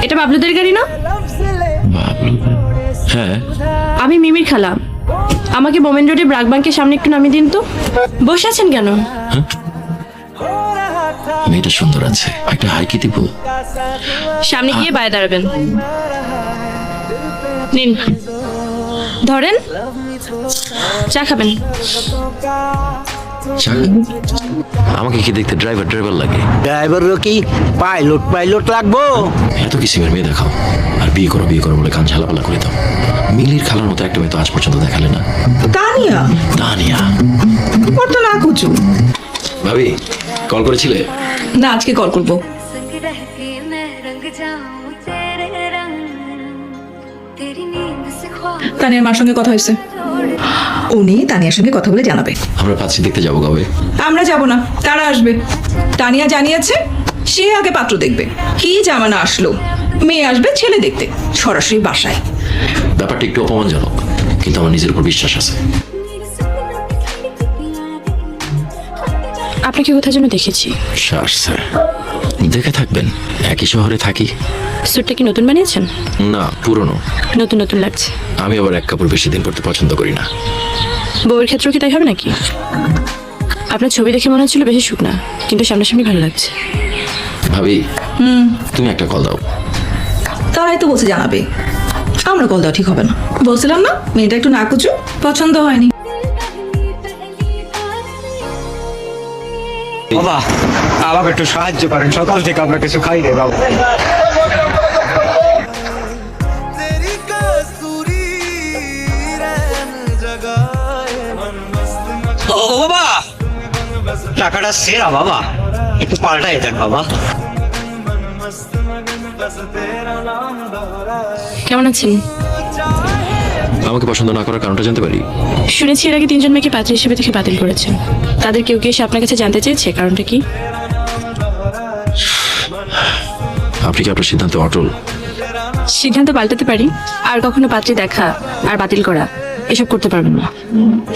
এটা বাবলুদের গাড়ি না? বাবলু? হ্যাঁ। আমি মিমির খালা। আমাকে মোমেন রোডে ব্রাক ব্যাংকের সামনে একটু নামিয়ে দিন তো। বসে আছেন কেন? মেয়েটা সুন্দর আছে, একটা হাইকি দিব। সামনে গিয়ে বাইরে দাঁড়াবেন। নিন, ধরেন। চা খাবেন? আমাকে কি দেখতে ড্রাইভার ড্রাইভার লাগে? ড্রাইভারও কি পাইলট লাগবো? এত কিসিমের মেয়ে দেখাও, আর বিয়ে করো বলে কান ঝালাপালা করে দাও। মিলির খালার মতো একটা মেয়ে তো আজ পর্যন্ত দেখালে না। তানিয়া তানিয়া ওর তো না কুচু। ভাবি কল করেছিলে? না, আজকে কল করবো। संग रह के मैं रंग जाऊं तेरे रंग तेरी नींद से ख्वाब তানিয়ার মার সঙ্গে কথা হয়েছে, উনি তানিয়ার সঙ্গে কথা বলে জানাবে। আমরা পাত্রী দেখতে যাবো কবে? আমরা যাব না, তারা আসবে। তানিয়া জানিয়েছে সে আগে পাত্র দেখবে। কি জামানা আসলো, মেয়ে আসবে ছেলে দেখতে সরাসরি বাসায়। ব্যাপারটা একটু অপমানজনক, কিন্তু আমার নিজের উপর বিশ্বাস আছে। আপনাকে কোথায় যেন দেখেছি। শ্বাস স্যার, দেখে থাকবেন, একই শহরে থাকি। স্যুটটা কি নতুন বানিয়েছেন? না, পুরনো। নতুন নতুন লাগছে। আমি আবার এক কাপড় বেশি দিন পরতে পছন্দ করি না। বউয়ের ক্ষেত্রেও কি তাই হবে নাকি? আপনার ছবি দেখে মনে হচ্ছিল বেশি শুকনা, কিন্তু সামনাসামনি ভালো লাগছে। ভাবি তুমি একটা কল দাও। তারাই তো বলছে জানাবে, আমরা কল দেওয়া ঠিক হবে না। বলছিলাম না মেয়েটা একটু নাকুচু, পছন্দ হয়নি। বাবা আমাকে একটু সাহায্য করেন, সকাল থেকে আমরা কিছু খাই রে বাবা। ও বাবা, টাকাটা সেরা বাবা, একটু পাল্টাই দেন বাবা। কেমন আছেন? আমাকে পছন্দ না করার কারণটা জানতে পারি? শুনেছি এর আগে 3 জন মেয়েকে পাত্রী হিসেবে থেকে বাতিল করেছেন। তাদের কেউ কি এসে আপনার কাছে জানতে চেয়েছে কারণটা কি? আপনি কি আপনার সিদ্ধান্তে অটল? সিদ্ধান্ত পাল্টাতে পারি, আর কখনো পাত্রী দেখা আর বাতিল করা এসব করতে পারবেন না।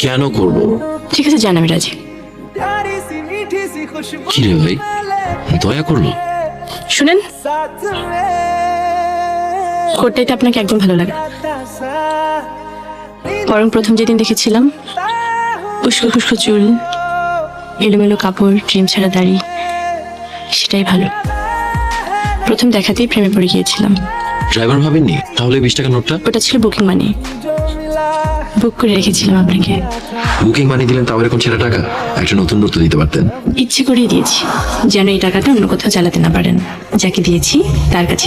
কেন করব? ঠিক আছে, জান আমি রাজি। কি রে ভাই, দয়া করলো? শুনেন, কোটটাইতে আপনাকে একদম ভালো লাগে, বরং প্রথম যেদিন দেখেছিলাম উস্কো খুস্কো চুল, এলোমেলো কাপড়, ক্রিম ছাড়া দাড়ি, সেটাই ভালো। প্রথম দেখাতেই প্রেমে পড়ে গিয়েছিলাম। ড্রাইভার ভাবেননি? তাহলে 20 টাকা নোটটা? ওটা ছিল বুকিং মানি, বুক করে রেখেছিলাম আপনাকে। বুকিং মানি দিলেন, তাও এরকম ছেঁড়া টাকা? একটা নতুন নোট তো দিতে পারতেন। ইচ্ছে করেই দিয়েছি, যেন এই টাকাটা অন্য কোথাও চালাতে না পারেন। যাকে দিয়েছি তার কাছে